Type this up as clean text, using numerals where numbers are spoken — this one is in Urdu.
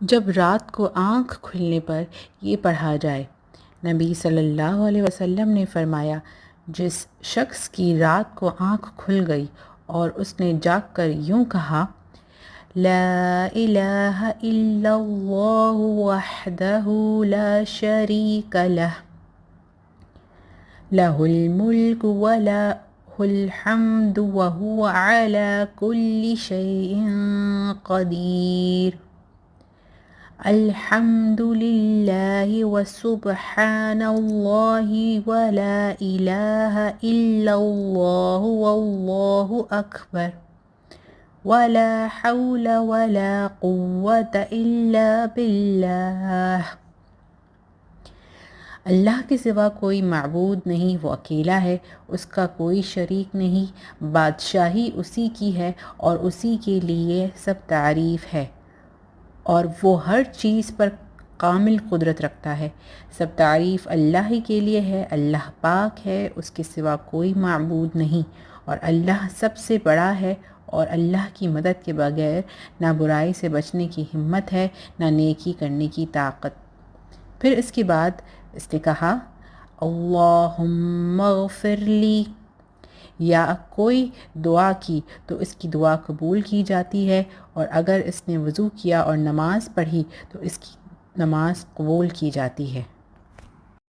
جب رات کو آنکھ کھلنے پر یہ پڑھا جائے۔ نبی صلی اللہ علیہ وسلم نے فرمایا، جس شخص کی رات کو آنکھ کھل گئی اور اس نے جاگ کر یوں کہا، لا الہ الا اللہ وحدہ لا شریک لہ، لہ الملک ولہ الحمد وہو علی کل شیء قدیر، الحمد للہ وسبحان اللہ ولا الہ الا اللہ واللہ اکبر، ولا حول ولا قوة الا باللہ۔ اللہ کے سوا کوئی معبود نہیں، وہ اکیلا ہے، اس کا کوئی شریک نہیں، بادشاہی اسی کی ہے اور اسی کے لیے سب تعریف ہے، اور وہ ہر چیز پر کامل قدرت رکھتا ہے۔ سب تعریف اللہ ہی کے لیے ہے، اللہ پاک ہے، اس کے سوا کوئی معبود نہیں، اور اللہ سب سے بڑا ہے، اور اللہ کی مدد کے بغیر نہ برائی سے بچنے کی ہمت ہے، نہ نیکی کرنے کی طاقت۔ پھر اس کے بعد اس نے کہا، اللہم اغفر لی، یا کوئی دعا کی تو اس کی دعا قبول کی جاتی ہے، اور اگر اس نے وضو کیا اور نماز پڑھی تو اس کی نماز قبول کی جاتی ہے۔